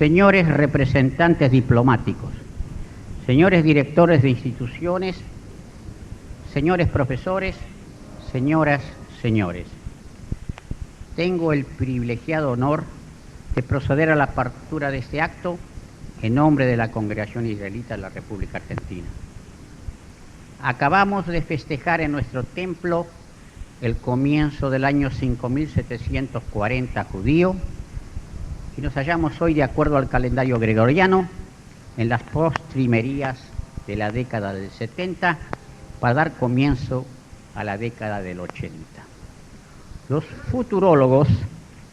señores representantes diplomáticos, señores directores de instituciones, señores profesores, señoras, señores. Tengo el privilegiado honor de proceder a la apertura de este acto en nombre de la Congregación Israelita de la República Argentina. Acabamos de festejar en nuestro templo el comienzo del año 5740 judío y nos hallamos hoy, de acuerdo al calendario gregoriano, en las postrimerías de la década del 70 para dar comienzo a la década del 80. Los futurólogos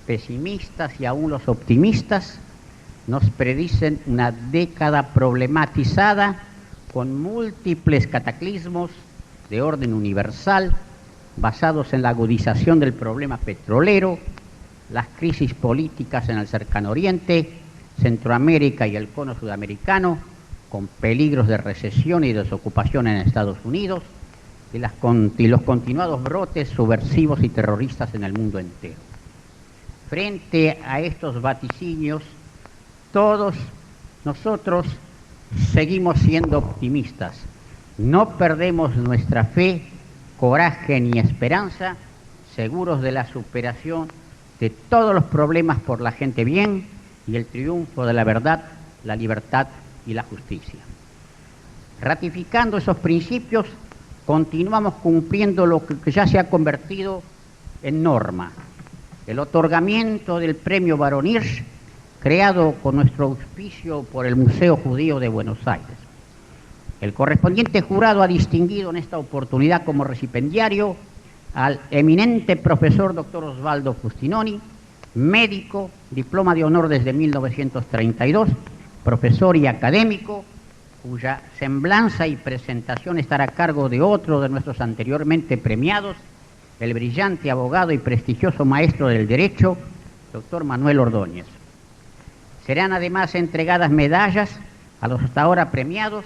pesimistas y aún los optimistas nos predicen una década problematizada con múltiples cataclismos de orden universal basados en la agudización del problema petrolero, las crisis políticas en el Cercano Oriente, Centroamérica y el cono sudamericano, con peligros de recesión y desocupación en Estados Unidos, y los continuados brotes subversivos y terroristas en el mundo entero. Frente a estos vaticinios, todos nosotros seguimos siendo optimistas. No perdemos nuestra fe, coraje ni esperanza, seguros de la superación de todos los problemas por la gente bien y el triunfo de la verdad, la libertad y la justicia. Ratificando esos principios, continuamos cumpliendo lo que ya se ha convertido en norma: el otorgamiento del premio Barón Hirsch, creado con nuestro auspicio por el Museo Judío de Buenos Aires. El correspondiente jurado ha distinguido en esta oportunidad como recipiendario al eminente profesor Dr. Osvaldo Fustinoni, médico, diploma de honor desde 1932, profesor y académico, cuya semblanza y presentación estará a cargo de otro de nuestros anteriormente premiados, el brillante abogado y prestigioso maestro del Derecho, Dr. Manuel Ordóñez. Serán además entregadas medallas a los hasta ahora premiados,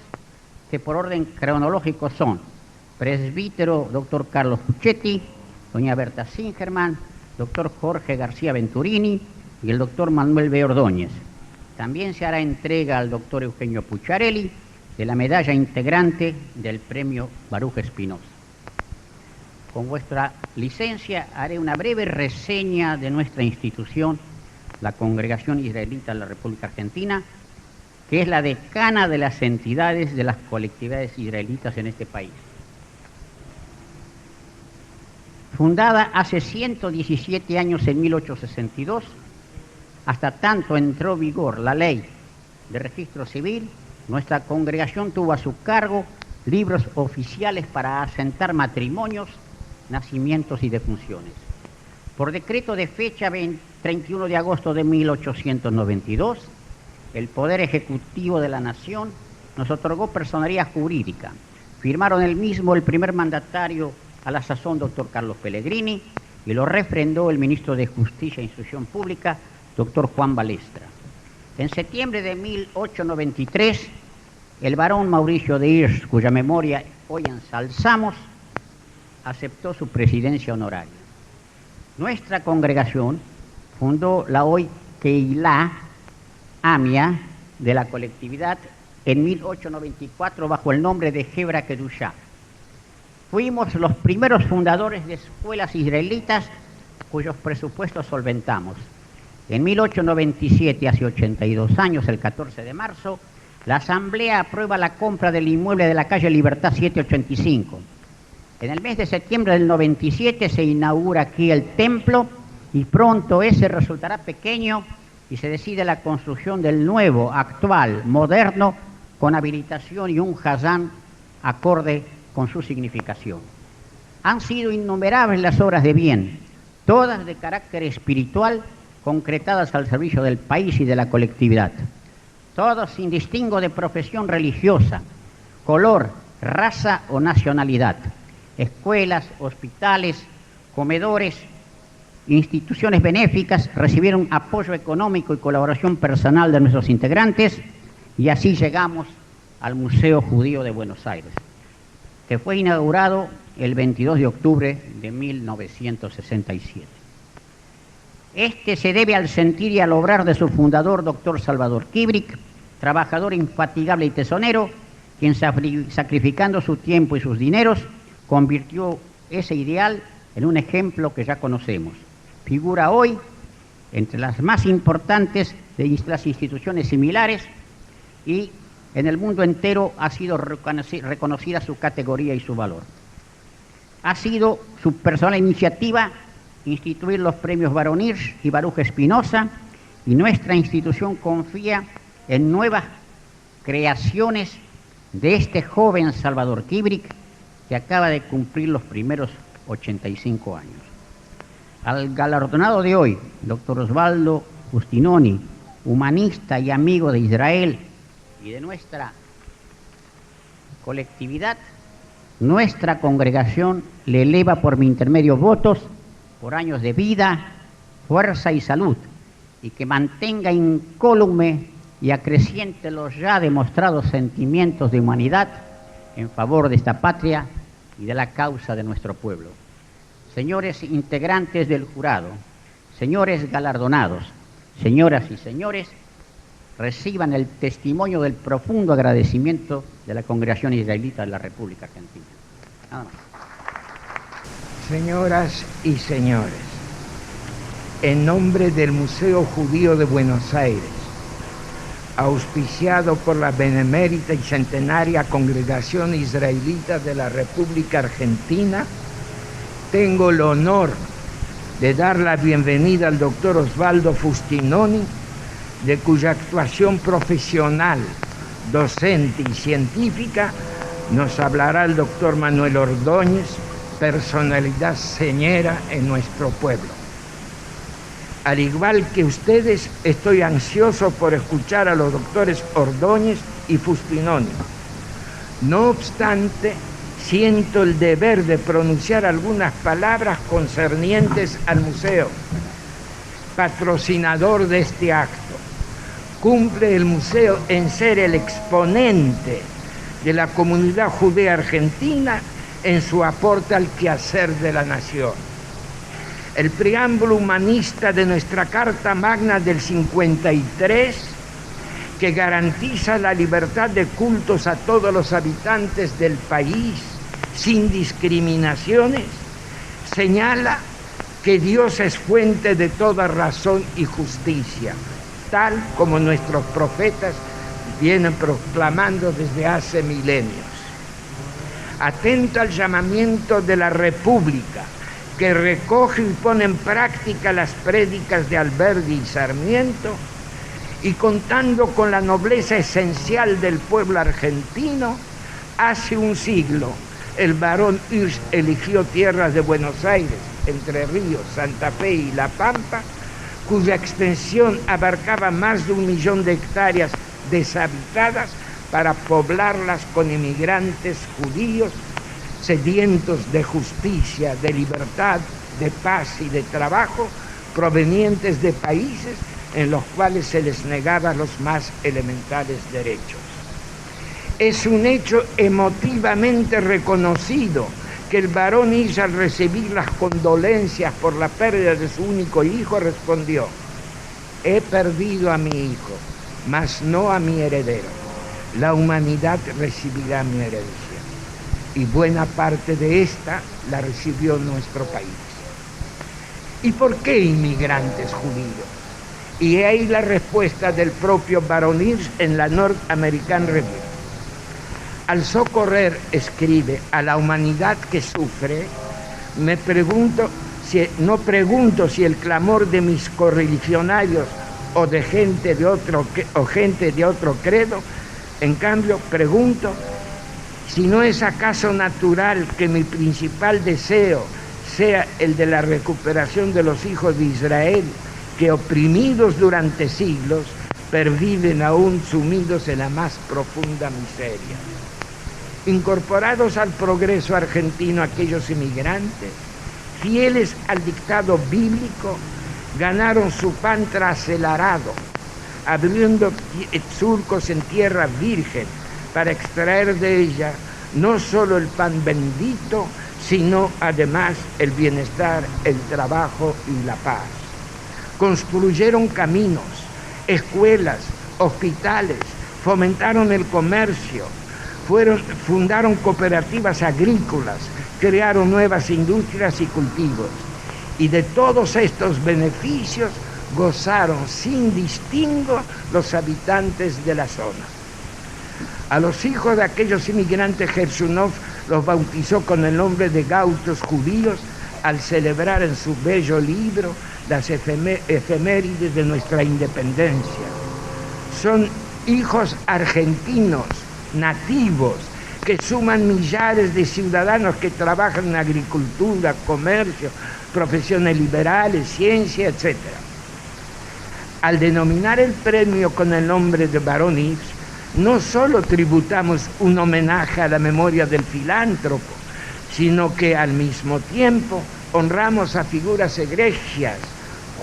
que por orden cronológico son presbítero Dr. Carlos Puchetti, doña Berta Singerman, Dr. Jorge García Venturini y el Dr. Manuel B. Ordóñez. También se hará entrega al Dr. Eugenio Pucciarelli de la medalla integrante del premio Baruch Espinosa. Con vuestra licencia haré una breve reseña de nuestra institución, la Congregación Israelita de la República Argentina, que es la decana de las entidades de las colectividades israelitas en este país. Fundada hace 117 años en 1862, hasta tanto entró en vigor la ley de registro civil, nuestra congregación tuvo a su cargo libros oficiales para asentar matrimonios, nacimientos y defunciones. Por decreto de fecha 31 de agosto de 1892, el Poder Ejecutivo de la Nación nos otorgó personería jurídica. Firmaron el mismo el primer mandatario a la sazón, doctor Carlos Pellegrini, y lo refrendó el ministro de Justicia e Instrucción Pública, doctor Juan Balestra. En septiembre de 1893, el barón Mauricio de Hirsch, cuya memoria hoy ensalzamos, aceptó su presidencia honoraria. Nuestra congregación fundó la hoy Keilah Amia de la colectividad en 1894 bajo el nombre de Hebra Kedushá. Fuimos los primeros fundadores de escuelas israelitas cuyos presupuestos solventamos. En 1897, hace 82 años, el 14 de marzo, la Asamblea aprueba la compra del inmueble de la calle Libertad 785. En el mes de septiembre del 97 se inaugura aquí el templo y pronto ese resultará pequeño y se decide la construcción del nuevo, actual, moderno, con habilitación y un hazán acorde con su significación. Han sido innumerables las obras de bien, todas de carácter espiritual, concretadas al servicio del país y de la colectividad. Todos sin distingo de profesión religiosa, color, raza o nacionalidad. Escuelas, hospitales, comedores, instituciones benéficas recibieron apoyo económico y colaboración personal de nuestros integrantes, y así llegamos al Museo Judío de Buenos Aires, que fue inaugurado el 22 de octubre de 1967. Este se debe al sentir y al obrar de su fundador, doctor Salvador Quibric, trabajador infatigable y tesonero, quien sacrificando su tiempo y sus dineros, convirtió ese ideal en un ejemplo que ya conocemos. Figura hoy entre las más importantes de las instituciones similares y en el mundo entero ha sido reconocida su categoría y su valor. Ha sido su personal iniciativa instituir los premios Barón Hirsch y Baruch Espinosa, y nuestra institución confía en nuevas creaciones de este joven Salvador Quibric, que acaba de cumplir los primeros 85 años. Al galardonado de hoy, doctor Osvaldo Justinoni, humanista y amigo de Israel y de nuestra colectividad, nuestra congregación le eleva por mi intermedio votos por años de vida, fuerza y salud, y que mantenga incólume y acreciente los ya demostrados sentimientos de humanidad en favor de esta patria y de la causa de nuestro pueblo. Señores integrantes del jurado, señores galardonados, señoras y señores, reciban el testimonio del profundo agradecimiento de la Congregación Israelita de la República Argentina. Nada más. Señoras y señores, en nombre del Museo Judío de Buenos Aires, auspiciado por la benemérita y centenaria Congregación Israelita de la República Argentina, tengo el honor de dar la bienvenida al doctor Osvaldo Justinoni, de cuya actuación profesional, docente y científica nos hablará el doctor Manuel Ordóñez, personalidad señera en nuestro pueblo. Al igual que ustedes, estoy ansioso por escuchar a los doctores Ordóñez y Justinoni. No obstante, siento el deber de pronunciar algunas palabras concernientes al museo, patrocinador de este acto. Cumple el museo en ser el exponente de la comunidad judía argentina en su aporte al quehacer de la nación. El preámbulo humanista de nuestra Carta Magna del 53, que garantiza la libertad de cultos a todos los habitantes del país sin discriminaciones, señala que Dios es fuente de toda razón y justicia, tal como nuestros profetas vienen proclamando desde hace milenios. Atento al llamamiento de la República, que recoge y pone en práctica las prédicas de Alberdi y Sarmiento, y contando con la nobleza esencial del pueblo argentino, hace un siglo el barón Hirsch eligió tierras de Buenos Aires, Entre Ríos, Santa Fe y La Pampa, cuya extensión abarcaba más de 1 millón de hectáreas deshabitadas, para poblarlas con inmigrantes judíos sedientos de justicia, de libertad, de paz y de trabajo, provenientes de países en los cuales se les negaba los más elementales derechos. Es un hecho emotivamente reconocido que el barón Hirsch, al recibir las condolencias por la pérdida de su único hijo, respondió: he perdido a mi hijo, mas no a mi heredero. La humanidad recibirá mi herencia, y buena parte de esta la recibió nuestro país. ¿Y por qué inmigrantes judíos? Y ahí la respuesta del propio barón Hirsch en la North American Review. Al socorrer, escribe, a la humanidad que sufre, no pregunto si el clamor de mis correligionarios o de gente de otro credo. En cambio, pregunto si no es acaso natural que mi principal deseo sea el de la recuperación de los hijos de Israel, que oprimidos durante siglos, perviven aún sumidos en la más profunda miseria. Incorporados al progreso argentino aquellos inmigrantes, fieles al dictado bíblico, ganaron su pan tras el arado, abriendo surcos en tierra virgen para extraer de ella no solo el pan bendito, sino además el bienestar, el trabajo y la paz. construyeron caminos, escuelas, hospitales, fomentaron el comercio, fundaron cooperativas agrícolas, crearon nuevas industrias y cultivos. Y de todos estos beneficios gozaron sin distingo los habitantes de la zona. A los hijos de aquellos inmigrantes Gershunov los bautizó con el nombre de gauchos judíos al celebrar en su bello libro las efemérides de nuestra independencia. Son hijos argentinos, nativos, que suman millares de ciudadanos que trabajan en agricultura, comercio, profesiones liberales, ciencia, etc. Al denominar el premio con el nombre de Barón X, no solo tributamos un homenaje a la memoria del filántropo, sino que al mismo tiempo honramos a figuras egregias,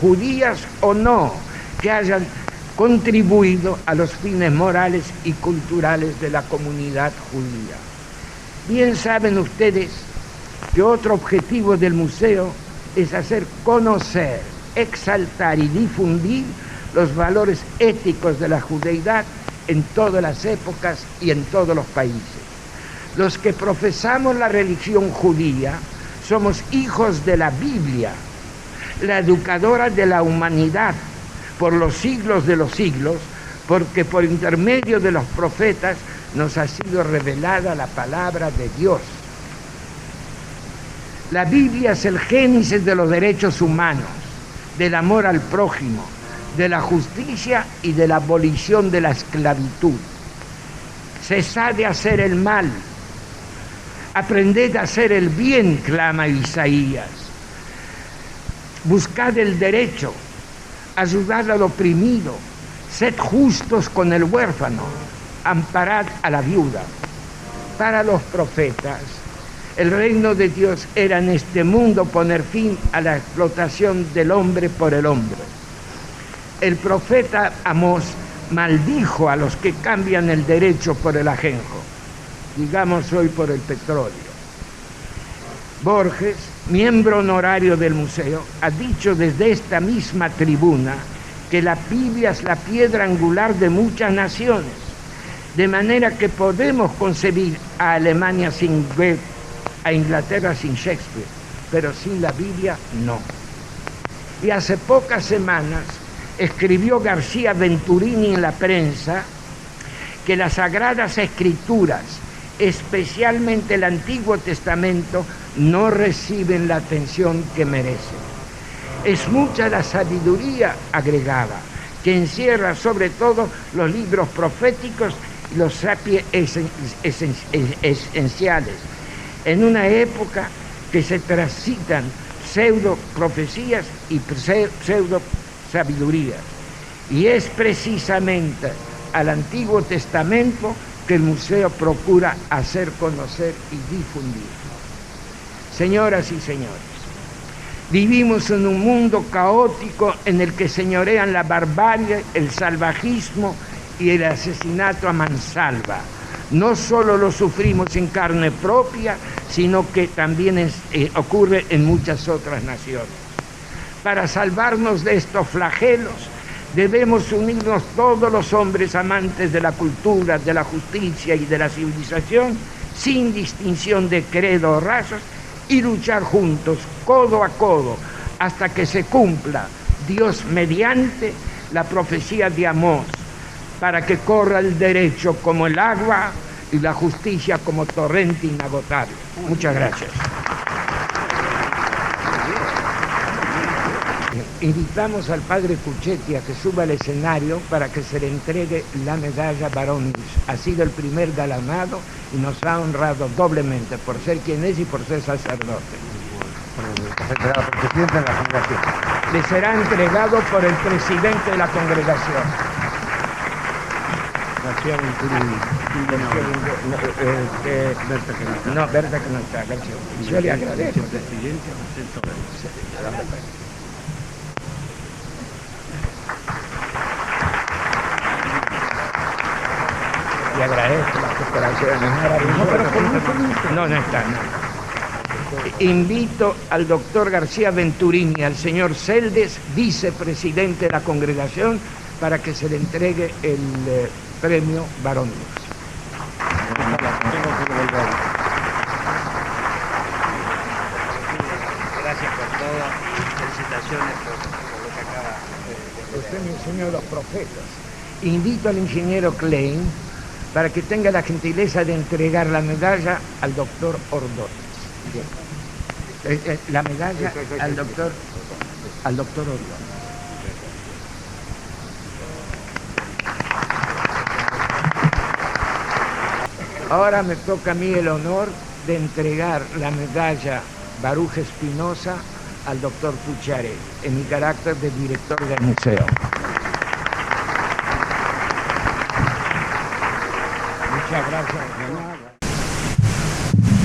judías o no, que hayan contribuido a los fines morales y culturales de la comunidad judía. Bien saben ustedes que otro objetivo del museo es hacer conocer, exaltar y difundir los valores éticos de la judeidad en todas las épocas y en todos los países. Los que profesamos la religión judía somos hijos de la Biblia, la educadora de la humanidad por los siglos de los siglos, porque por intermedio de los profetas nos ha sido revelada la palabra de Dios. La Biblia es el génesis de los derechos humanos, del amor al prójimo, de la justicia y de la abolición de la esclavitud. Cesad de hacer el mal, aprended a hacer el bien, clama Isaías. Buscad el derecho, ayudad al oprimido, sed justos con el huérfano, amparad a la viuda. Para los profetas, el reino de Dios era en este mundo poner fin a la explotación del hombre por el hombre. El profeta Amós maldijo a los que cambian el derecho por el ajenjo, digamos hoy por el petróleo. Borges, miembro honorario del museo, ha dicho desde esta misma tribuna que la Biblia es la piedra angular de muchas naciones, de manera que podemos concebir a Alemania sin Goethe, a Inglaterra sin Shakespeare, pero sin la Biblia no. Y hace pocas semanas escribió García Venturini en la prensa que las Sagradas Escrituras, especialmente el Antiguo Testamento, no reciben la atención que merecen. Es mucha la sabiduría, agregaba, que encierra sobre todo los libros proféticos y los sapiens esenciales, en una época que se transitan pseudo profecías y pseudo sabidurías. Y es precisamente al Antiguo Testamento que el museo procura hacer conocer y difundir. Señoras y señores, vivimos en un mundo caótico en el que señorean la barbarie, el salvajismo y el asesinato a mansalva. No solo lo sufrimos en carne propia, sino que también ocurre en muchas otras naciones. Para salvarnos de estos flagelos, debemos unirnos todos los hombres amantes de la cultura, de la justicia y de la civilización, sin distinción de credo o razas, y luchar juntos, codo a codo, hasta que se cumpla, Dios mediante, la profecía de Amós, para que corra el derecho como el agua y la justicia como torrente inagotable. Muchas gracias. Invitamos al padre Cuchetti a que suba al escenario para que se le entregue la medalla Barón X. Ha sido el primer galardonado y nos ha honrado doblemente por ser quien es y por ser sacerdote. Por el presidente de la congregación. Le será entregado por el presidente de la congregación. García Venturini. No, Berta que no está, García. Yo le agradezco. Y agradezco las cooperaciones. No, no está, no. invito al doctor García Venturini y al señor Celdes, vicepresidente de la congregación, para que se le entregue el premio Barón Luz. Gracias por todo. Felicitaciones por lo que acaba de Usted me enseñó los profetas. Invito al ingeniero Klein para que tenga la gentileza de entregar la medalla al doctor Ordóñez. La medalla al doctor Ordóñez. Ahora me toca a mí el honor de entregar la medalla Baruch Espinosa al doctor Pucharelli, en mi carácter de director del museo. Muchas gracias.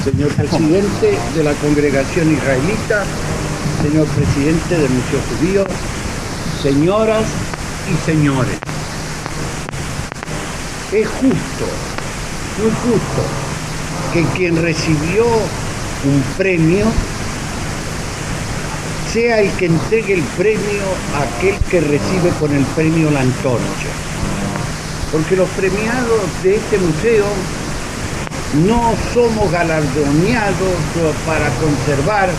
Señor presidente de la congregación israelita, señor presidente del Museo Judío, señoras y señores, es justo, muy justo, que quien recibió un premio sea el que entregue el premio a aquel que recibe con el premio la antorcha. Porque los premiados de este museo no somos galardoneados para conservar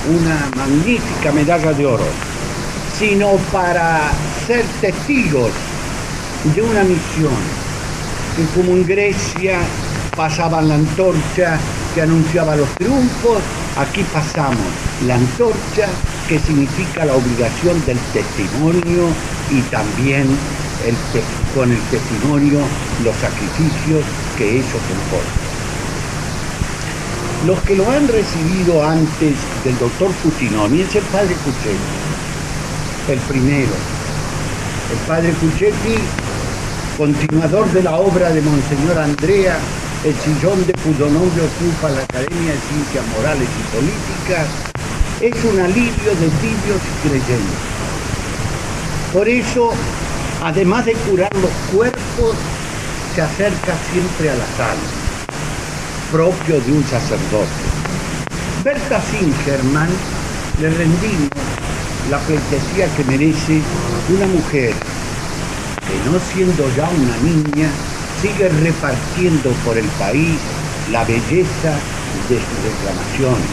una magnífica medalla de oro, sino para ser testigos de una misión, que como en Grecia pasaban la antorcha que anunciaba los triunfos, aquí pasamos la antorcha que significa la obligación del testimonio y también con el testimonio los sacrificios que eso comporta. Los que lo han recibido antes del doctor Futinoni es el padre Cucchetti, el primero. El padre Cucchetti, continuador de la obra de Monseñor Andrea, el sillón de Pudonobio ocupa la Academia de Ciencias Morales y Políticas, es un alivio de tibios y creyentes. Por eso, además de curar los cuerpos, se acerca siempre a las almas, propio de un sacerdote. Berta Singerman le rendimos la pleitesía que merece una mujer que, no siendo ya una niña, sigue repartiendo por el país la belleza de sus reclamaciones.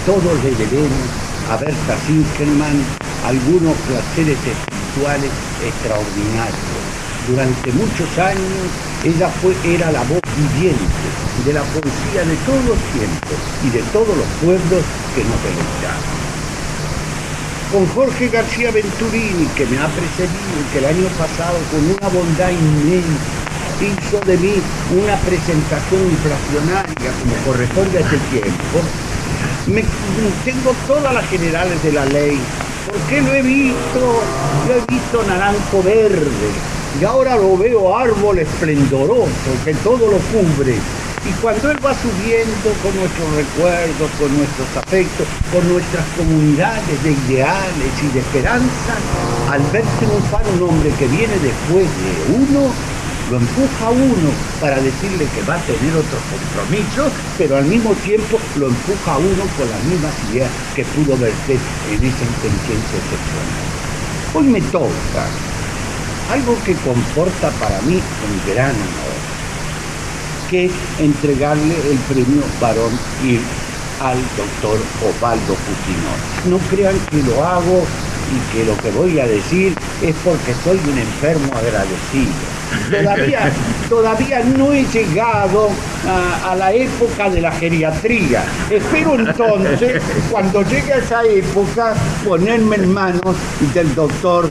Todos le debemos a Berta Singerman algunos placeres espirituales extraordinarios. Durante muchos años ella era la voz viviente de la poesía de todos los tiempos y de todos los pueblos que nos deleitaban. Con Jorge García Venturini, que me ha precedido y que el año pasado con una bondad inmensa hizo de mí una presentación inflacionaria como corresponde a este tiempo, tengo todas las generales de la ley, porque lo he visto naranjo verde, y ahora lo veo árbol esplendoroso que todo lo cubre. Y cuando él va subiendo con nuestros recuerdos, con nuestros afectos, con nuestras comunidades de ideales y de esperanza, al ver triunfar un hombre que viene después de uno, lo empuja a uno para decirle que va a tener otros compromisos, pero al mismo tiempo lo empuja a uno con las mismas ideas que pudo verter en esa inteligencia excepcional. Hoy me toca algo que comporta para mí un gran honor, que es entregarle el premio Barón Ir al doctor Osvaldo Futinoni. No crean que lo hago y que lo que voy a decir es porque soy un enfermo agradecido. Todavía no he llegado a la época de la geriatría. Espero entonces, cuando llegue a esa época, ponerme en manos del doctor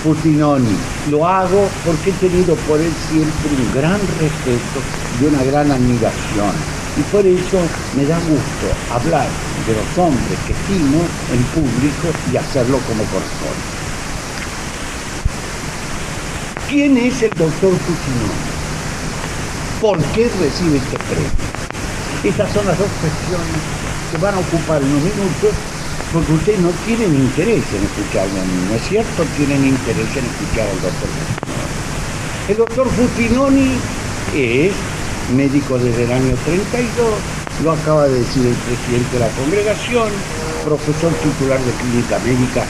Futinoni. Lo hago porque he tenido por él siempre un gran respeto y una gran admiración. Y por eso me da gusto hablar de los hombres que estimo en público y hacerlo como corresponde. ¿Quién es el doctor Futinoni? ¿Por qué recibe este premio? Estas son las dos cuestiones que van a ocupar unos minutos, porque ustedes no tienen interés en escucharme a mí, ¿no es cierto? Tienen interés en escuchar al doctor Futinoni. El doctor Futinoni es médico desde el año 32, lo acaba de decir el presidente de la congregación, profesor titular de clínica médica,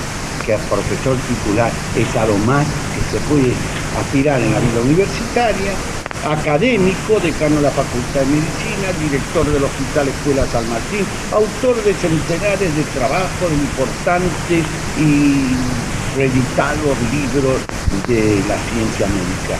que es profesor titular es a lo más que se puede aspirar en la vida universitaria, académico, decano de la Facultad de Medicina, director del Hospital Escuela San Martín, autor de centenares de trabajos importantes y reeditados libros de la ciencia médica.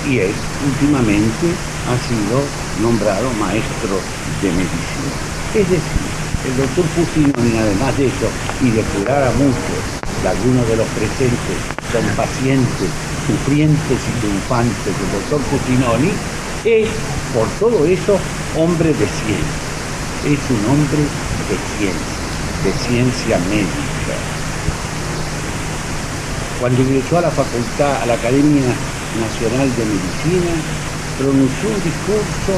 Y él últimamente ha sido nombrado maestro de medicina. Es decir, el doctor Futinoni, además de eso, y de curar a muchos, de algunos de los presentes son pacientes, sufrientes y triunfantes del doctor Futinoni, es, por todo eso, hombre de ciencia. Es un hombre de ciencia médica. Cuando ingresó a la facultad, a la Academia Nacional de Medicina, pronunció un discurso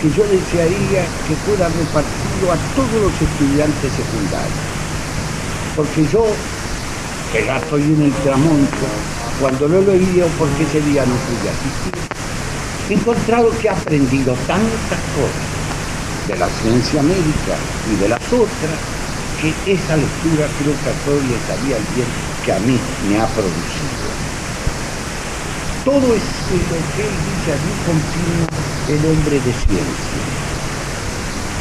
que yo desearía que fuera repartido a todos los estudiantes secundarios. Porque yo, que ya estoy en el tramonto, cuando lo he leído, porque ese día no pude asistir, he encontrado que he aprendido tantas cosas de la ciencia médica y de las otras, que esa lectura creo que a todos les haría el bien que a mí me ha producido. Todo es lo que él dice allí continúa el hombre de ciencia.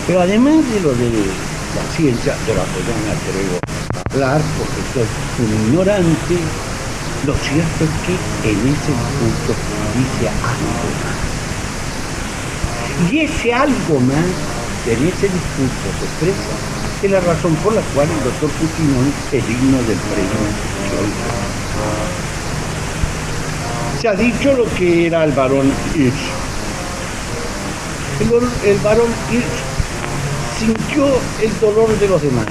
Pero además de lo de la ciencia, de la que no me atrevo a hablar porque soy un ignorante, lo cierto es que en ese discurso dice algo más. Y ese algo más, en ese discurso se expresa, es la razón por la cual el doctor Futinoni es digno del premio que hoy tiene. Se ha dicho lo que era el barón Hirsch. El barón Hirsch sintió el dolor de los demás.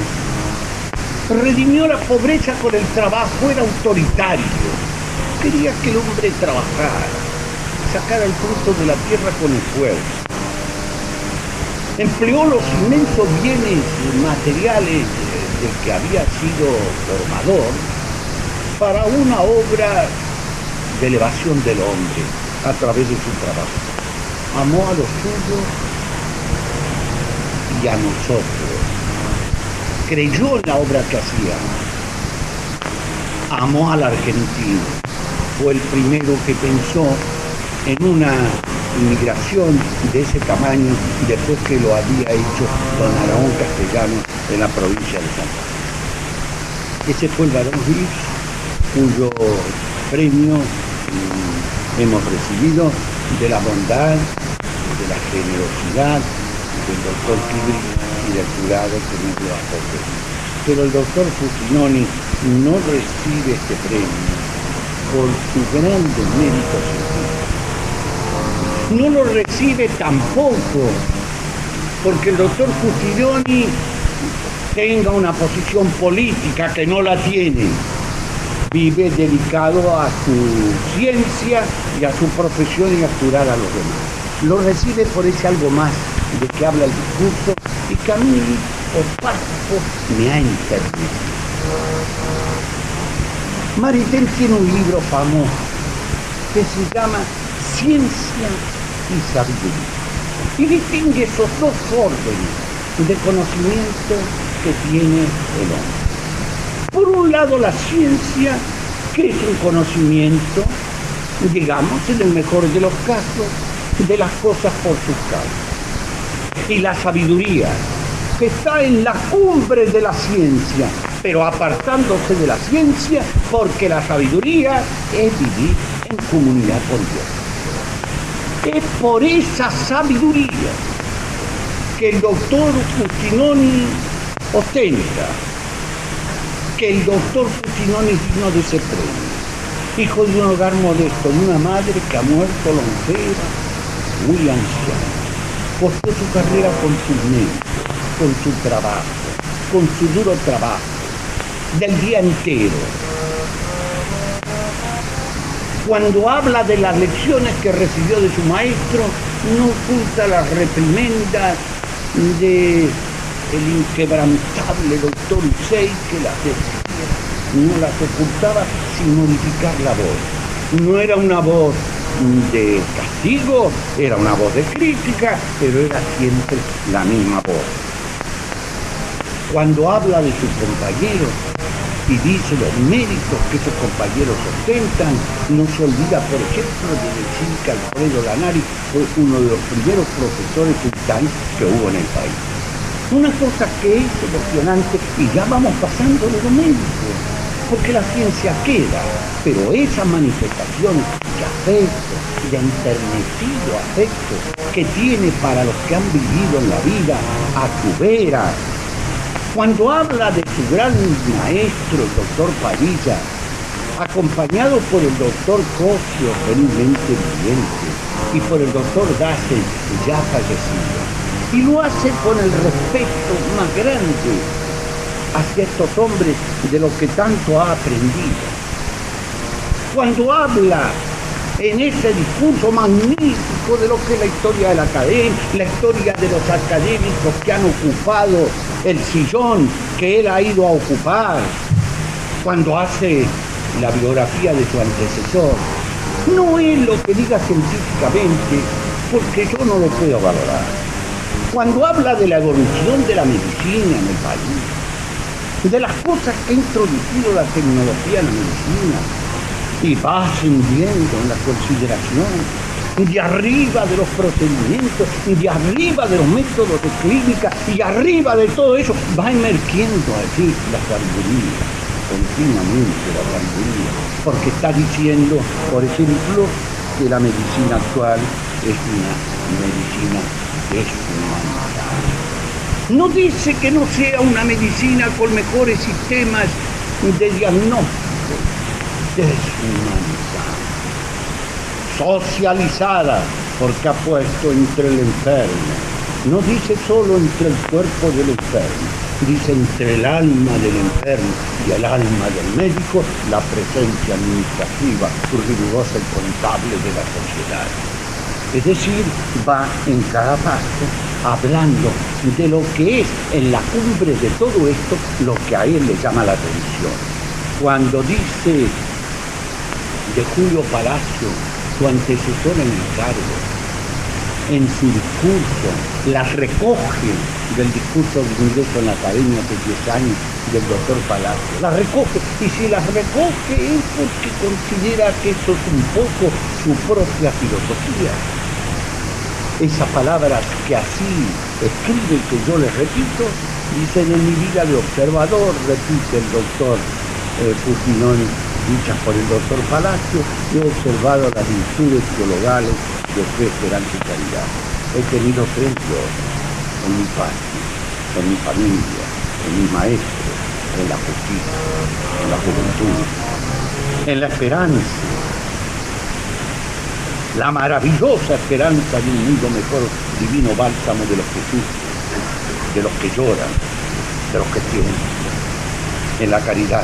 Redimió la pobreza con el trabajo, era autoritario. Quería que el hombre trabajara, sacara el fruto de la tierra con esfuerzo. Empleó los inmensos bienes materiales del que había sido formador para una obra de elevación del hombre a través de su trabajo. Amó a los suyos y a nosotros. Creyó en la obra que hacía. Amó al argentino. Fue el primero que pensó en una inmigración de ese tamaño después que lo había hecho don Araón Castellano en la provincia de Santa Fe. Ese fue el barón Hirsch, cuyo premio hemos recibido de la bondad, de la generosidad del doctor Kibri y del jurado que nos lo acoge. Pero el doctor Futinoni no recibe este premio por sus grandes méritos científicos. No lo recibe tampoco porque el doctor Futinoni tenga una posición política, que no la tiene. Vive dedicado a su ciencia y a su profesión y a curar a los demás. Lo recibe por ese algo más de que habla el discurso y que a mí, opaco, me ha enternecido. Maritain tiene un libro famoso que se llama Ciencia y Sabiduría y distingue esos dos órdenes de conocimiento que tiene el hombre. Por un lado, la ciencia, que es un conocimiento, digamos, en el mejor de los casos, de las cosas por sus causas. Y la sabiduría, que está en la cumbre de la ciencia, pero apartándose de la ciencia, porque la sabiduría es vivir en comunidad con Dios. Es por esa sabiduría que el doctor Futinoni ostenta, que el doctor Futinoni es digno de ese premio. Hijo de un hogar modesto, de una madre que ha muerto longeva, muy anciana. Costó su carrera con sus méritos, con su trabajo, con su duro trabajo, del día entero. Cuando habla de las lecciones que recibió de su maestro, no oculta las reprimendas de el inquebrantable doctor Usey, que las decía, no las ocultaba sin modificar la voz. No era una voz de castigo, era una voz de crítica, pero era siempre la misma voz. Cuando habla de sus compañeros y dice los méritos que sus compañeros ostentan, no se olvida, por ejemplo, de decir que Alfredo Lanari fue uno de los primeros profesores full-time que hubo en el país. Una cosa que es emocionante, y ya vamos pasando de lo médico, porque la ciencia queda, pero esas manifestaciones de afecto, de enternecido afecto que tiene para los que han vivido en la vida a tu vera, cuando habla de su gran maestro, el doctor Padilla, acompañado por el doctor Cosio, felizmente viviente, y por el doctor Dassen, ya fallecido, y lo hace con el respeto más grande hacia estos hombres de los que tanto ha aprendido. Cuando habla en ese discurso magnífico de lo que es la historia de la academia, la historia de los académicos que han ocupado el sillón que él ha ido a ocupar, cuando hace la biografía de su antecesor, no es lo que diga científicamente, porque yo no lo puedo valorar. Cuando habla de la evolución de la medicina en el país, de las cosas que ha introducido la tecnología en la medicina, y va ascendiendo en la consideración, de arriba de los procedimientos, de arriba de los métodos de clínica, y arriba de todo eso, va emergiendo allí la sabiduría, continuamente la sabiduría, porque está diciendo, por ejemplo, que la medicina actual es una medicina deshumanizada. No dice que no sea una medicina con mejores sistemas de diagnóstico, deshumanizada, socializada, porque ha puesto entre el enfermo. No dice solo entre el cuerpo del enfermo, dice entre el alma del enfermo y el alma del médico, la presencia administrativa, rigurosa y contable de la sociedad. Es decir, va en cada paso hablando de lo que es en la cumbre de todo esto lo que a él le llama la atención. Cuando dice de Julio Palacio, su antecesor en el cargo, en su discurso, las recoge del discurso de ingreso en la academia hace 10 años del doctor Palacio, las recoge, y si las recoge es porque considera que eso es un poco su propia filosofía. Esas palabras que así escribe y que yo les repito, dicen en mi vida de observador, repite el doctor Fusinoni, dichas por el doctor Palacio, he observado las virtudes teologales de fe, esperanza y caridad. He tenido ejemplos en mi patria, en mi familia, en mis maestros, en la justicia, en la juventud, en la esperanza, la maravillosa esperanza de un mundo mejor, divino bálsamo de los que sufren, de los que lloran, de los que tienen, en la caridad,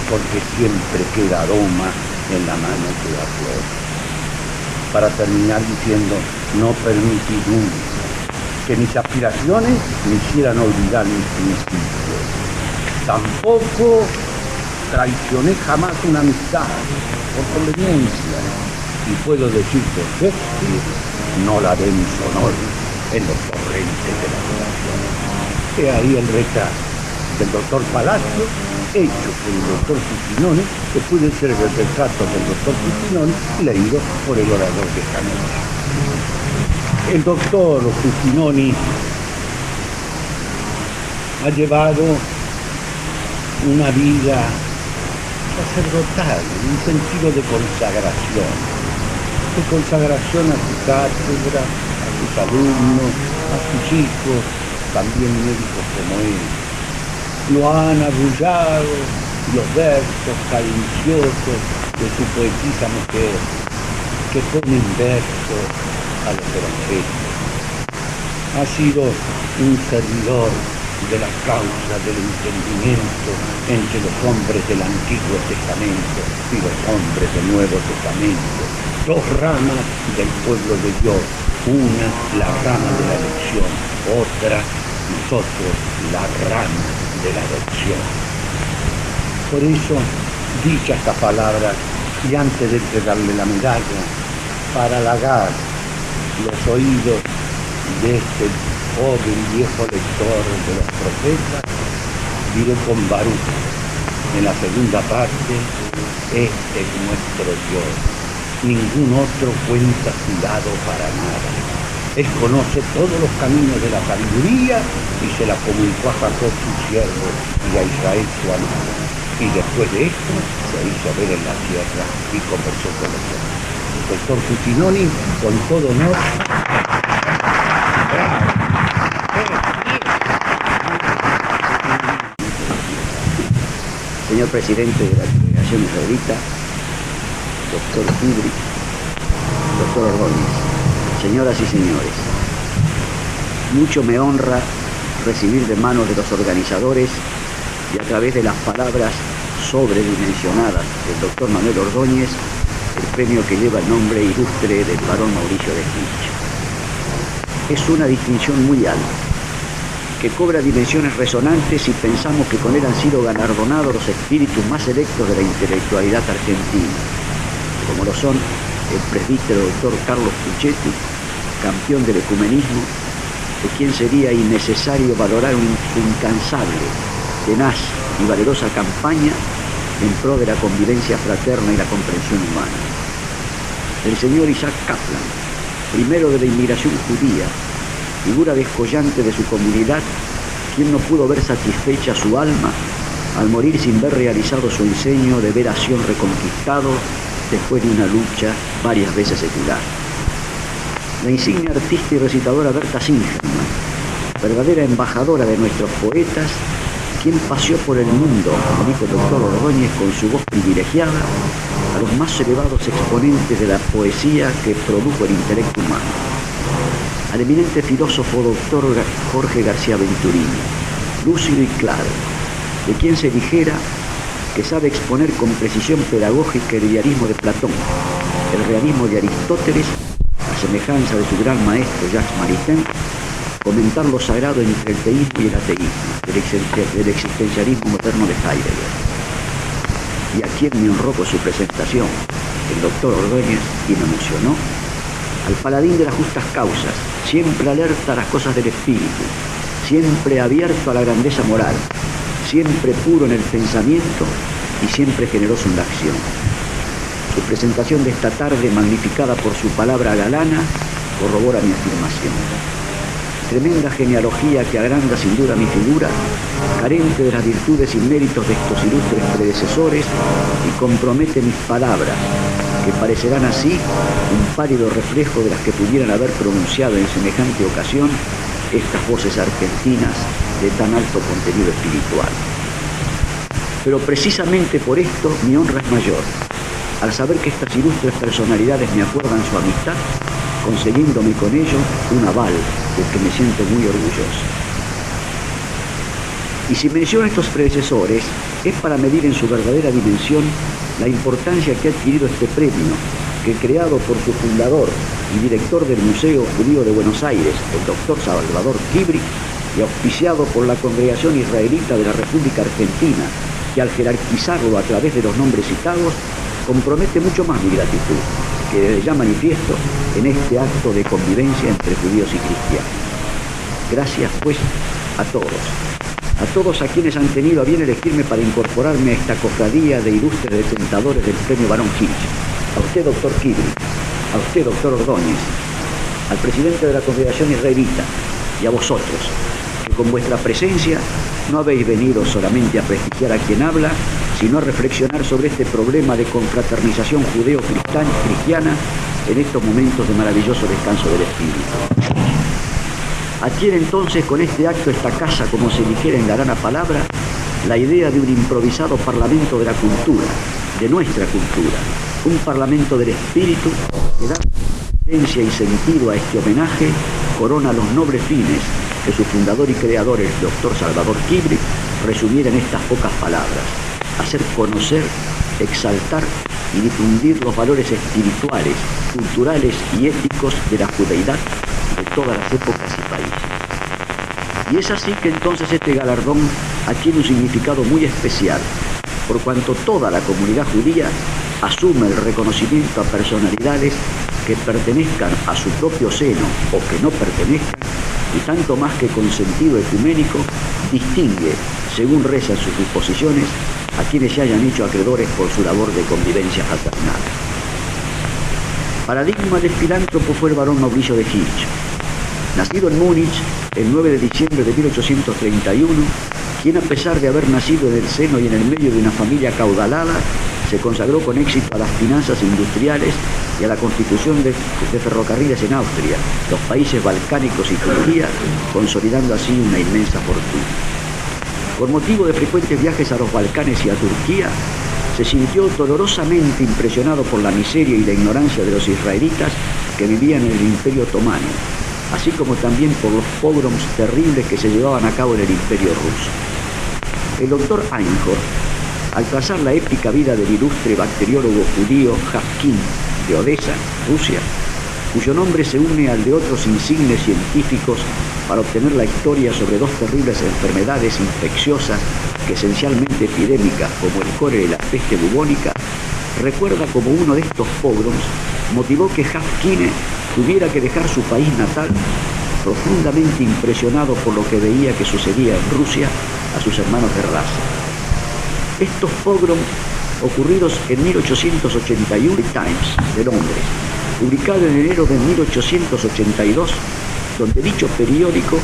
porque siempre queda aroma en la mano que da flor. Para terminar diciendo, no permití nunca que mis aspiraciones me hicieran olvidar mis principios. Tampoco traicioné jamás una amistad por conveniencia, y puedo decir por Shakespeare, no la de mis honores en los torrentes de la relación. He ahí el retrato del doctor Palacio, hecho por el doctor Fusinoni, que puede ser el retrato del doctor Fusinoni leído por el orador de Hannover. El doctor Fusinoni ha llevado una vida sacerdotal, en un sentido de consagración a su cátedra, a sus alumnos, a sus hijos, también médicos como él. Lo han arrullado los versos cadenciosos de su poetisa mujer, que ponen versos a los evangelios. Ha sido un servidor de la causa del entendimiento entre los hombres del Antiguo Testamento y los hombres del Nuevo Testamento. Dos ramas del pueblo de Dios, una la rama de la elección, otra nosotros la rama de la adopción. Por eso, dicha esta palabra, y antes de entregarle la medalla, para halagar los oídos de este joven viejo lector de los profetas, diré con Baruch, en la segunda parte, este es nuestro yo, ningún otro cuenta su lado para nada. Él conoce todos los caminos de la sabiduría y se la comunicó a Jacob su siervo y a Israel su amado. Y después de esto se hizo ver en la tierra y conversó con los hombres. Doctor Futinoni, con todo honor. Señor presidente de la Congregación Israelita, doctor Kibri, doctor Ordóñez, señoras y señores, mucho me honra recibir de manos de los organizadores y a través de las palabras sobredimensionadas del doctor Manuel Ordóñez el premio que lleva el nombre ilustre del barón Mauricio de Clich. Es una distinción muy alta, que cobra dimensiones resonantes si pensamos que con él han sido galardonados los espíritus más selectos de la intelectualidad argentina, como lo son el presbítero doctor Carlos Puchetti, campeón del ecumenismo, de quien sería innecesario valorar su incansable, tenaz y valerosa campaña en pro de la convivencia fraterna y la comprensión humana. El señor Isaac Kaplan, primero de la inmigración judía, figura descollante de su comunidad, quien no pudo ver satisfecha su alma al morir sin ver realizado su enseño de veración reconquistado después de una lucha varias veces secular. La insigne artista y recitadora Berta Singerman, verdadera embajadora de nuestros poetas, quien paseó por el mundo, como dijo el doctor Ordóñez, con su voz privilegiada, a los más elevados exponentes de la poesía que produjo el intelecto humano. Al eminente filósofo doctor Jorge García Venturini, lúcido y claro, de quien se dijera que sabe exponer con precisión pedagógica el idealismo de Platón, el realismo de Aristóteles, a semejanza de su gran maestro Jacques Maritain, comentar lo sagrado entre el teísmo y el ateísmo, del existencialismo moderno de Heidegger. Y a quien me honró con su presentación, el doctor Ordóñez, y me emocionó, al paladín de las justas causas, siempre alerta a las cosas del espíritu, siempre abierto a la grandeza moral, siempre puro en el pensamiento y siempre generoso en la acción. Su presentación de esta tarde, magnificada por su palabra galana, corrobora mi afirmación. Tremenda genealogía que agranda sin duda mi figura, carente de las virtudes y méritos de estos ilustres predecesores, y compromete mis palabras, que parecerán así un pálido reflejo de las que pudieran haber pronunciado en semejante ocasión estas voces argentinas de tan alto contenido espiritual. Pero precisamente por esto mi honra es mayor, al saber que estas ilustres personalidades me acuerdan su amistad, concediéndome con ello un aval del que me siento muy orgulloso. Y si menciono estos predecesores, es para medir en su verdadera dimensión la importancia que ha adquirido este premio, que creado por su fundador y director del Museo Judío de Buenos Aires, el doctor Salvador Kibri, y auspiciado por la Congregación Israelita de la República Argentina, que al jerarquizarlo a través de los nombres citados, compromete mucho más mi gratitud, que desde ya manifiesto en este acto de convivencia entre judíos y cristianos. Gracias, pues, a todos a quienes han tenido a bien elegirme para incorporarme a esta cofradía de ilustres detentadores del premio Barón Clich. A usted, doctor Kibri, a usted, doctor Ordóñez, al presidente de la Congregación Israelita y a vosotros, que con vuestra presencia no habéis venido solamente a prestigiar a quien habla, sino a reflexionar sobre este problema de confraternización judeo-cristiana en estos momentos de maravilloso descanso del espíritu. Adquiere entonces con este acto esta casa, como se dijera en la rana palabra, la idea de un improvisado parlamento de la cultura, de nuestra cultura, un parlamento del espíritu que da esencia y sentido a este homenaje, corona los nobles fines que su fundador y creador, el doctor Salvador Kibri, resumiera en estas pocas palabras: hacer conocer, exaltar y difundir los valores espirituales, culturales y éticos de la judeidad de todas las épocas y países. Y es así que entonces este galardón adquiere un significado muy especial, por cuanto toda la comunidad judía asume el reconocimiento a personalidades que pertenezcan a su propio seno o que no pertenezcan, y tanto más que con sentido ecuménico, distingue, según rezan sus disposiciones, a quienes se hayan hecho acreedores por su labor de convivencia fraternal. Paradigma del filántropo fue el barón Mauricio de Hirsch. Nacido en Múnich el 9 de diciembre de 1831, quien a pesar de haber nacido en el seno y en el medio de una familia caudalada, se consagró con éxito a las finanzas industriales y a la constitución de ferrocarriles en Austria, los países balcánicos y Turquía, consolidando así una inmensa fortuna. Con motivo de frecuentes viajes a los Balcanes y a Turquía, se sintió dolorosamente impresionado por la miseria y la ignorancia de los israelitas que vivían en el Imperio Otomano, así como también por los pogroms terribles que se llevaban a cabo en el Imperio Ruso. El doctor Einhorn, al trazar la épica vida del ilustre bacteriólogo judío Javkin de Odessa, Rusia, cuyo nombre se une al de otros insignes científicos para obtener la historia sobre dos terribles enfermedades infecciosas que esencialmente epidémicas como el cólera y la peste bubónica, recuerda como uno de estos pogroms motivó que Javkin tuviera que dejar su país natal profundamente impresionado por lo que veía que sucedía en Rusia a sus hermanos de raza. Estos pogroms ocurridos en 1881, The Times de Londres, publicado en enero de 1882, donde dicho periódico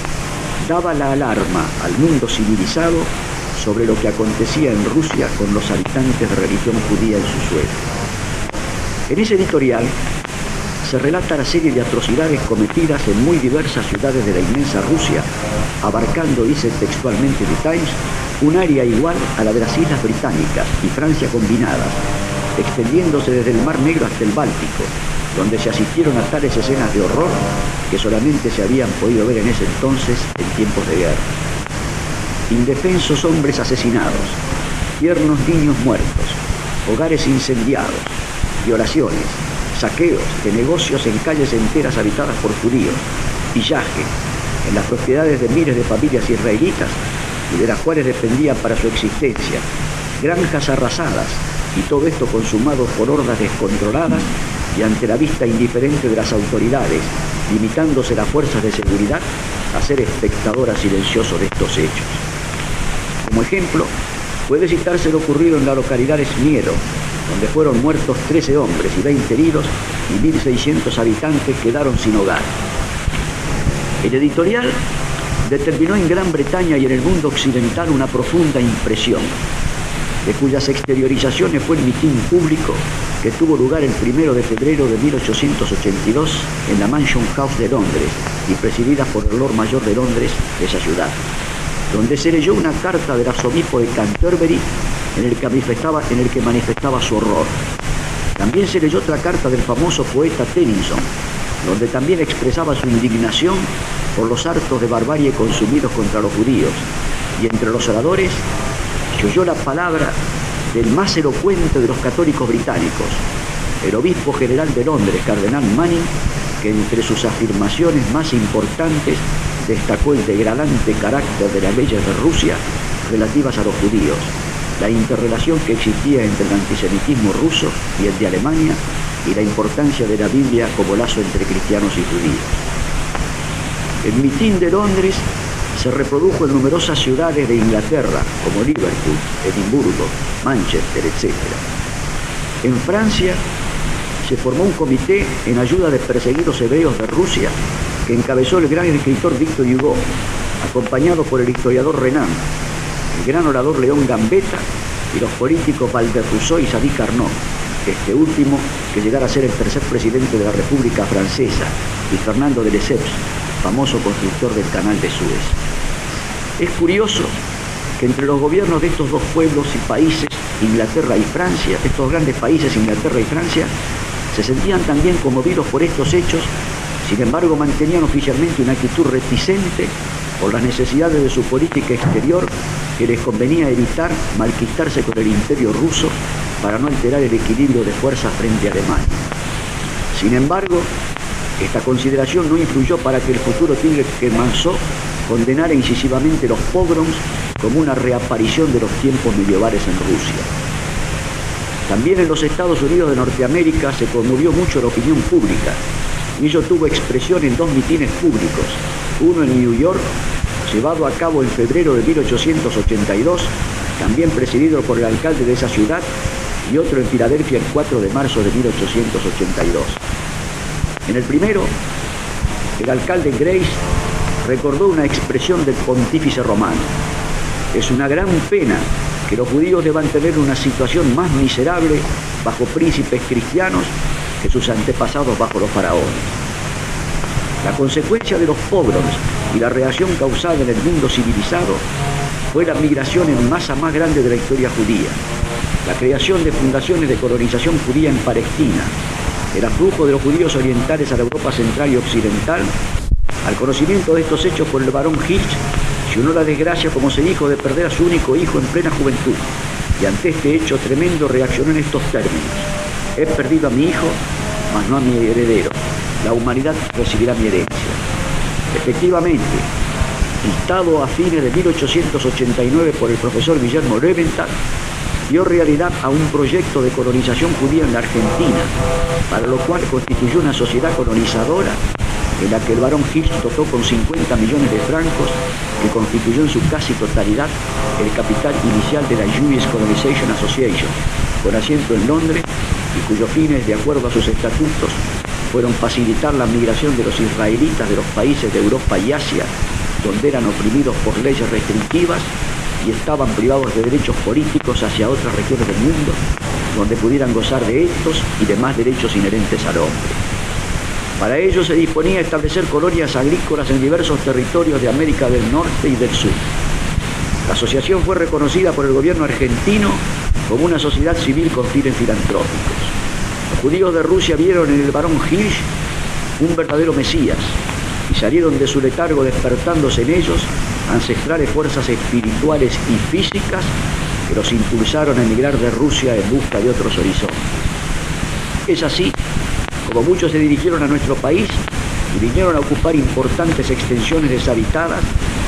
daba la alarma al mundo civilizado sobre lo que acontecía en Rusia con los habitantes de religión judía en su suelo. En ese editorial se relata la serie de atrocidades cometidas en muy diversas ciudades de la inmensa Rusia, abarcando, dice textualmente The Times, un área igual a la de las Islas Británicas y Francia combinadas, extendiéndose desde el Mar Negro hasta el Báltico, donde se asistieron a tales escenas de horror que solamente se habían podido ver en ese entonces en tiempos de guerra. Indefensos hombres asesinados, tiernos niños muertos, hogares incendiados, violaciones, saqueos de negocios en calles enteras habitadas por judíos, pillaje en las propiedades de miles de familias israelitas y de las cuales dependían para su existencia, granjas arrasadas, y todo esto consumado por hordas descontroladas y ante la vista indiferente de las autoridades, limitándose las fuerzas de seguridad a ser espectadoras silenciosas de estos hechos. Como ejemplo, puede citarse lo ocurrido en la localidad de Smiero, donde fueron muertos 13 hombres y 20 heridos y 1.600 habitantes quedaron sin hogar. El editorial determinó en Gran Bretaña y en el mundo occidental una profunda impresión, de cuyas exteriorizaciones fue el mitin público que tuvo lugar el 1 de febrero de 1882 en la Mansion House de Londres y presidida por el Lord Mayor de Londres de esa ciudad, donde se leyó una carta del arzobispo de Canterbury en el que manifestaba su horror. También se leyó otra carta del famoso poeta Tennyson, donde también expresaba su indignación por los actos de barbarie consumidos contra los judíos, y entre los oradores se oyó la palabra del más elocuente de los católicos británicos, el obispo general de Londres, cardenal Manning, que entre sus afirmaciones más importantes destacó el degradante carácter de las leyes de Rusia relativas a los judíos, la interrelación que existía entre el antisemitismo ruso y el de Alemania y la importancia de la Biblia como lazo entre cristianos y judíos. El mitin de Londres se reprodujo en numerosas ciudades de Inglaterra, como Liverpool, Edimburgo, Manchester, etc. En Francia se formó un comité en ayuda de perseguidos hebreos de Rusia que encabezó el gran escritor Victor Hugo, acompañado por el historiador Renan, el gran orador León Gambetta y los políticos Albert Rousseau y Sadi Carnot, este último que llegara a ser el tercer presidente de la República Francesa, y Fernando de Lesseps, famoso constructor del Canal de Suez. Es curioso que entre los gobiernos de estos dos pueblos y países, Inglaterra y Francia, estos grandes países, Inglaterra y Francia, se sentían también conmovidos por estos hechos, sin embargo mantenían oficialmente una actitud reticente por las necesidades de su política exterior que les convenía evitar malquistarse con el imperio ruso para no alterar el equilibrio de fuerzas frente a Alemania. Sin embargo, esta consideración no influyó para que el futuro tigre Clemenceau condenara incisivamente los pogroms, como una reaparición de los tiempos medievales en Rusia. También en los Estados Unidos de Norteamérica se conmovió mucho la opinión pública, y ello tuvo expresión en 2 mitines públicos, uno en New York, llevado a cabo en febrero de 1882, también presidido por el alcalde de esa ciudad, y otro en Filadelfia el 4 de marzo de 1882. En el primero, el alcalde Grace recordó una expresión del pontífice romano: es una gran pena que los judíos deban tener una situación más miserable bajo príncipes cristianos que sus antepasados bajo los faraones. La consecuencia de los pogroms y la reacción causada en el mundo civilizado fue la migración en masa más grande de la historia judía, la creación de fundaciones de colonización judía en Palestina, el aflujo de los judíos orientales a la Europa central y occidental. Al conocimiento de estos hechos por el barón Hirsch se unió la desgracia, como se dijo, de perder a su único hijo en plena juventud, y ante este hecho tremendo reaccionó en estos términos: he perdido a mi hijo, mas no a mi heredero. La humanidad recibirá mi herencia. Efectivamente, dictado a fines de 1889 por el profesor Guillermo Leventhal, dio realidad a un proyecto de colonización judía en la Argentina, para lo cual constituyó una sociedad colonizadora en la que el barón Hirsch dotó con 50 millones de francos, que constituyó en su casi totalidad el capital inicial de la Jewish Colonization Association, con asiento en Londres, y cuyos fines, de acuerdo a sus estatutos, fueron facilitar la migración de los israelitas de los países de Europa y Asia, donde eran oprimidos por leyes restrictivas y estaban privados de derechos políticos, hacia otras regiones del mundo, donde pudieran gozar de estos y demás derechos inherentes al hombre. Para ello se disponía a establecer colonias agrícolas en diversos territorios de América del Norte y del Sur. La asociación fue reconocida por el gobierno argentino como una sociedad civil con fines filantrópicos. Los judíos de Rusia vieron en el barón Hirsch un verdadero mesías y salieron de su letargo, despertándose en ellos ancestrales fuerzas espirituales y físicas que los impulsaron a emigrar de Rusia en busca de otros horizontes. Es así como muchos se dirigieron a nuestro país y vinieron a ocupar importantes extensiones deshabitadas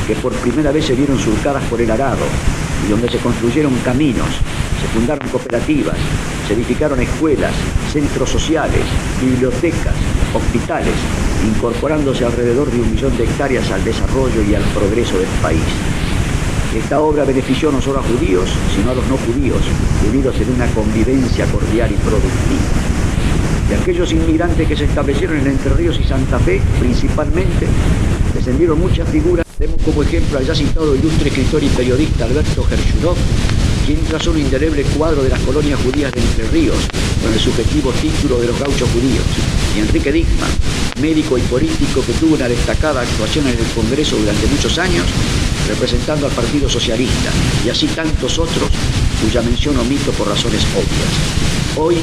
que por primera vez se vieron surcadas por el arado, y donde se construyeron caminos, se fundaron cooperativas, se edificaron escuelas, centros sociales, bibliotecas, hospitales, incorporándose alrededor de 1 millón de hectáreas al desarrollo y al progreso del país. Esta obra benefició no solo a judíos, sino a los no judíos, unidos en una convivencia cordial y productiva. De aquellos inmigrantes que se establecieron en Entre Ríos y Santa Fe, principalmente, descendieron muchas figuras. Tenemos como ejemplo al ya citado ilustre escritor y periodista Alberto Gershunov, quien trazó un indeleble cuadro de las colonias judías de Entre Ríos, con el subjetivo título de los gauchos judíos, y Enrique Dickmann, médico y político que tuvo una destacada actuación en el Congreso durante muchos años, representando al Partido Socialista, y así tantos otros, cuya mención omito por razones obvias. Hoy,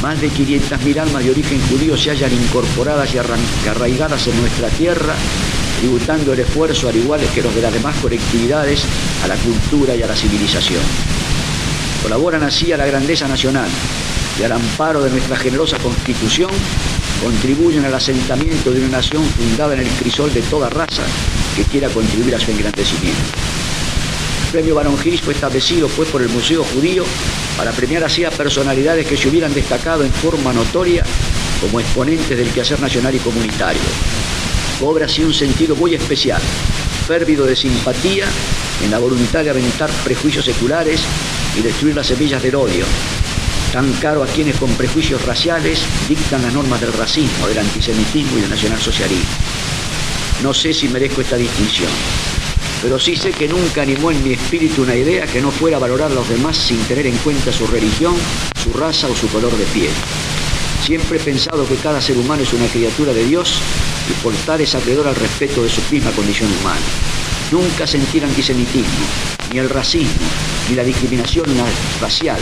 más de 500.000 almas de origen judío se hallan incorporadas y arraigadas en nuestra tierra, tributando el esfuerzo, al igual que los de las demás colectividades, a la cultura y a la civilización. Colaboran así a la grandeza nacional y al amparo de nuestra generosa Constitución, contribuyen al asentamiento de una nación fundada en el crisol de toda raza que quiera contribuir a su engrandecimiento. El premio Barón Hirsch fue establecido por el Museo Judío para premiar así a personalidades que se hubieran destacado en forma notoria como exponentes del quehacer nacional y comunitario. Cobra así un sentido muy especial, férvido de simpatía en la voluntad de aventar prejuicios seculares y destruir las semillas del odio, tan caro a quienes con prejuicios raciales dictan las normas del racismo, del antisemitismo y del nacionalsocialismo. No sé si merezco esta distinción, pero sí sé que nunca animó en mi espíritu una idea que no fuera valorar a los demás sin tener en cuenta su religión, su raza o su color de piel. Siempre he pensado que cada ser humano es una criatura de Dios y por tal es acreedor al respeto de su misma condición humana. Nunca sentí el antisemitismo, ni el racismo, ni la discriminación racial,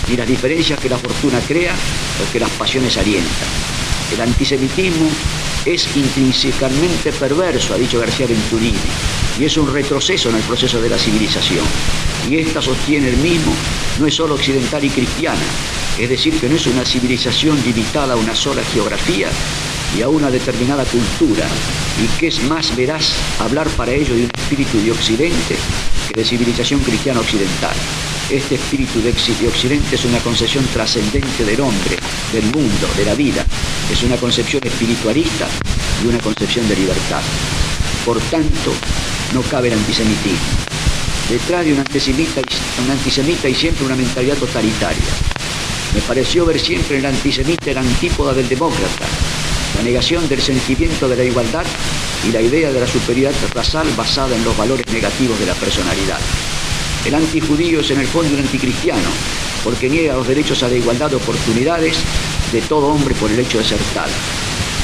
ni las diferencias que la fortuna crea o que las pasiones alientan. El antisemitismo es intrínsecamente perverso, ha dicho García Venturini, y es un retroceso en el proceso de la civilización. Y esta, sostiene el mismo, no es solo occidental y cristiana, es decir, que no es una civilización limitada a una sola geografía y a una determinada cultura, y que es más veraz hablar para ello de un espíritu de Occidente que de civilización cristiana occidental. Este espíritu de Occidente es una concepción trascendente del hombre, del mundo, de la vida. Es una concepción espiritualista y una concepción de libertad. Por tanto, no cabe el antisemitismo. Detrás de un antisemita hay siempre una mentalidad totalitaria. Me pareció ver siempre en el antisemita la antípoda del demócrata, la negación del sentimiento de la igualdad y la idea de la superioridad racial basada en los valores negativos de la personalidad. El antijudío es en el fondo un anticristiano, porque niega los derechos a la igualdad de oportunidades de todo hombre por el hecho de ser tal.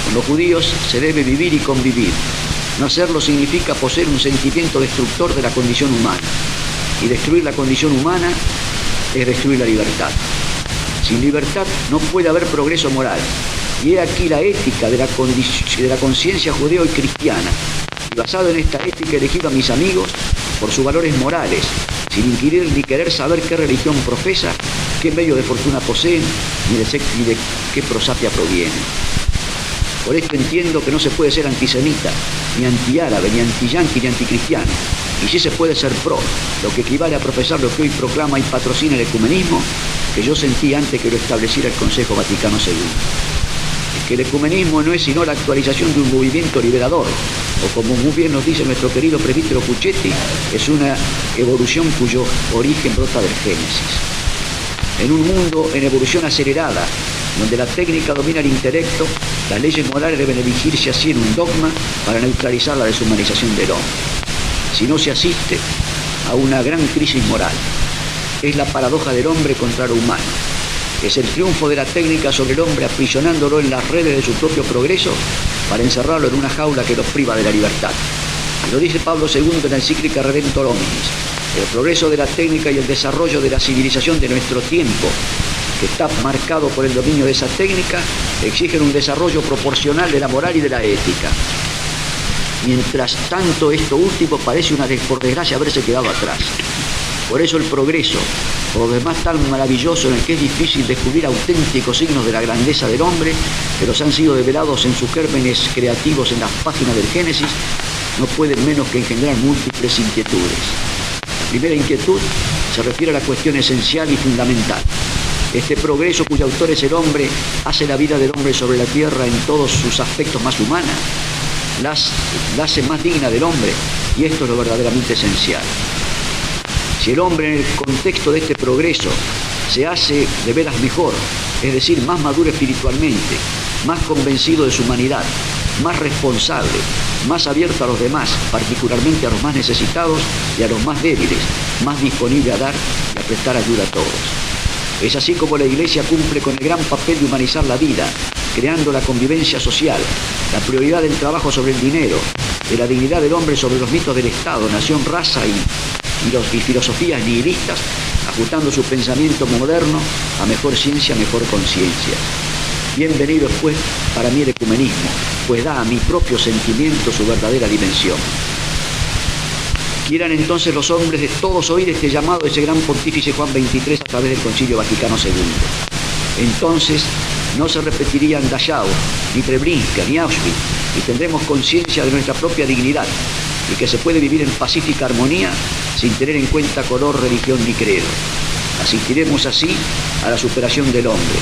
Con los judíos se debe vivir y convivir. No hacerlo significa poseer un sentimiento destructor de la condición humana. Y destruir la condición humana es destruir la libertad. Sin libertad no puede haber progreso moral. Y he aquí la ética de la conciencia judeo y cristiana. Y basado en esta ética he elegido a mis amigos por sus valores morales, sin inquirir ni querer saber qué religión profesa, qué medio de fortuna poseen, ni de qué prosapia provienen. Por esto entiendo que no se puede ser antisemita, ni antiárabe, ni antiyanqui, ni anticristiano. Y sí se puede ser pro, lo que equivale a profesar lo que hoy proclama y patrocina el ecumenismo, que yo sentí antes que lo estableciera el Consejo Vaticano II. Es que el ecumenismo no es sino la actualización de un movimiento liberador, o como muy bien nos dice nuestro querido presbítero Puchetti, es una evolución cuyo origen brota del Génesis. En un mundo en evolución acelerada, donde la técnica domina el intelecto, las leyes morales deben erigirse así en un dogma para neutralizar la deshumanización del hombre. Si no se asiste a una gran crisis moral, es la paradoja del hombre contra lo humano. Es el triunfo de la técnica sobre el hombre aprisionándolo en las redes de su propio progreso para encerrarlo en una jaula que lo priva de la libertad. Lo dice Pablo II en la encíclica Redemptor Hominis. El progreso de la técnica y el desarrollo de la civilización de nuestro tiempo, que está marcado por el dominio de esa técnica, exigen un desarrollo proporcional de la moral y de la ética. Mientras tanto, esto último parece por desgracia haberse quedado atrás. Por eso el progreso, por lo demás tan maravilloso en el que es difícil descubrir auténticos signos de la grandeza del hombre, que los han sido develados en sus gérmenes creativos en las páginas del Génesis, no pueden menos que engendrar múltiples inquietudes. La primera inquietud se refiere a la cuestión esencial y fundamental. Este progreso, cuyo autor es el hombre, hace la vida del hombre sobre la tierra en todos sus aspectos más humanas, la hace más digna del hombre, y esto es lo verdaderamente esencial. Si el hombre en el contexto de este progreso se hace de veras mejor, es decir, más maduro espiritualmente, más convencido de su humanidad, más responsable, más abierto a los demás, particularmente a los más necesitados y a los más débiles, más disponible a dar y a prestar ayuda a todos. Es así como la Iglesia cumple con el gran papel de humanizar la vida, creando la convivencia social, la prioridad del trabajo sobre el dinero, de la dignidad del hombre sobre los mitos del Estado, nación, raza y filosofías nihilistas, ajustando su pensamiento moderno a mejor ciencia, mejor conciencia. Bienvenido pues para mí el ecumenismo, pues da a mi propio sentimiento su verdadera dimensión. Quieran entonces los hombres de todos oír este llamado de ese gran pontífice Juan XXIII a través del Concilio Vaticano II. Entonces no se repetirían Dachau, ni Treblinka, ni Auschwitz, y tendremos conciencia de nuestra propia dignidad, y que se puede vivir en pacífica armonía sin tener en cuenta color, religión ni credo. Asistiremos así a la superación del hombre.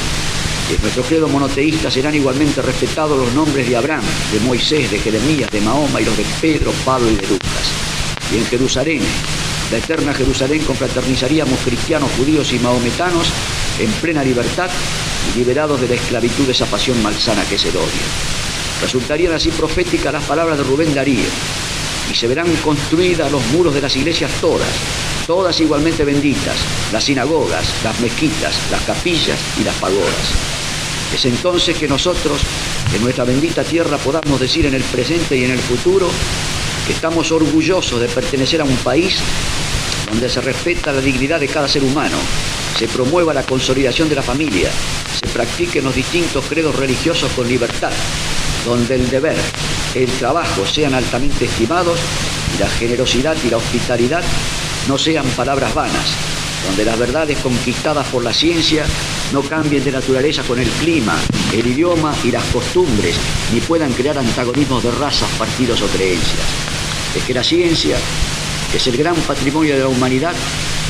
En nuestro credo monoteísta serán igualmente respetados los nombres de Abraham, de Moisés, de Jeremías, de Mahoma y los de Pedro, Pablo y de Lucas. Y en Jerusalén, la eterna Jerusalén, confraternizaríamos cristianos, judíos y mahometanos en plena libertad y liberados de la esclavitud de esa pasión malsana que es el odio. Resultarían así proféticas las palabras de Rubén Darío, y se verán construidas los muros de las iglesias todas igualmente benditas, las sinagogas, las mezquitas, las capillas y las pagodas. Es entonces que nosotros, en nuestra bendita tierra, podamos decir en el presente y en el futuro que estamos orgullosos de pertenecer a un país donde se respeta la dignidad de cada ser humano, se promueva la consolidación de la familia, se practiquen los distintos credos religiosos con libertad, donde el deber, el trabajo sean altamente estimados y la generosidad y la hospitalidad no sean palabras vanas, donde las verdades conquistadas por la ciencia no cambien de naturaleza con el clima, el idioma y las costumbres, ni puedan crear antagonismos de razas, partidos o creencias. Es que la ciencia, que es el gran patrimonio de la humanidad,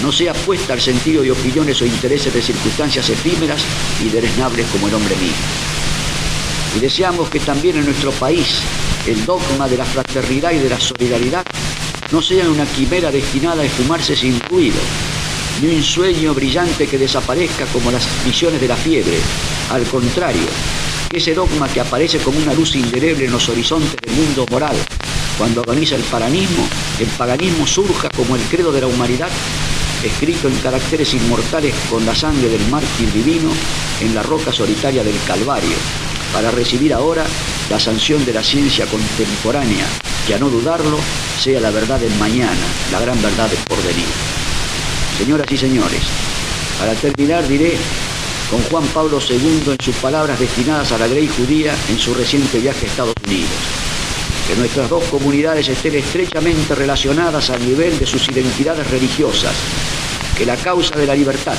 no sea puesta al sentido de opiniones o intereses de circunstancias efímeras y deleznables como el hombre mismo. Y deseamos que también en nuestro país el dogma de la fraternidad y de la solidaridad no sea una quimera destinada a esfumarse sin ruido, ni un sueño brillante que desaparezca como las visiones de la fiebre. Al contrario, que ese dogma que aparece como una luz indeleble en los horizontes del mundo moral, cuando agoniza el paganismo surja como el credo de la humanidad, escrito en caracteres inmortales con la sangre del mártir divino en la roca solitaria del Calvario, para recibir ahora la sanción de la ciencia contemporánea, que a no dudarlo sea la verdad del mañana, la gran verdad del porvenir. Señoras y señores, para terminar diré con Juan Pablo II en sus palabras destinadas a la Grey judía en su reciente viaje a Estados Unidos: que nuestras dos comunidades estén estrechamente relacionadas al nivel de sus identidades religiosas, que la causa de la libertad,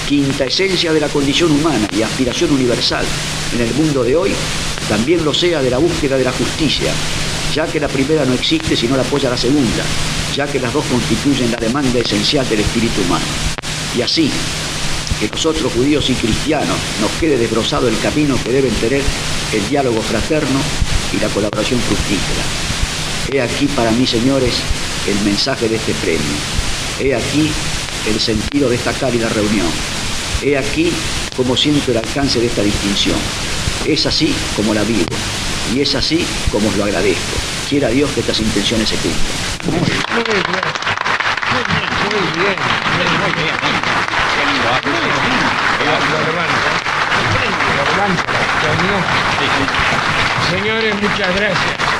quinta esencia de la condición humana y aspiración universal en el mundo de hoy, también lo sea de la búsqueda de la justicia, ya que la primera no existe si no la apoya la segunda, ya que las dos constituyen la demanda esencial del espíritu humano. Y así, que nosotros, judíos y cristianos, nos quede desbrozado el camino que deben tener el diálogo fraterno y la colaboración fructífera. He aquí para mí, señores, el mensaje de este premio. He aquí el sentido de esta cálida reunión. He aquí cómo siento el alcance de esta distinción. Es así como la vivo, y es así como os lo agradezco. Quiera Dios que estas intenciones se cumplan. Muy bien. Señores, muchas gracias.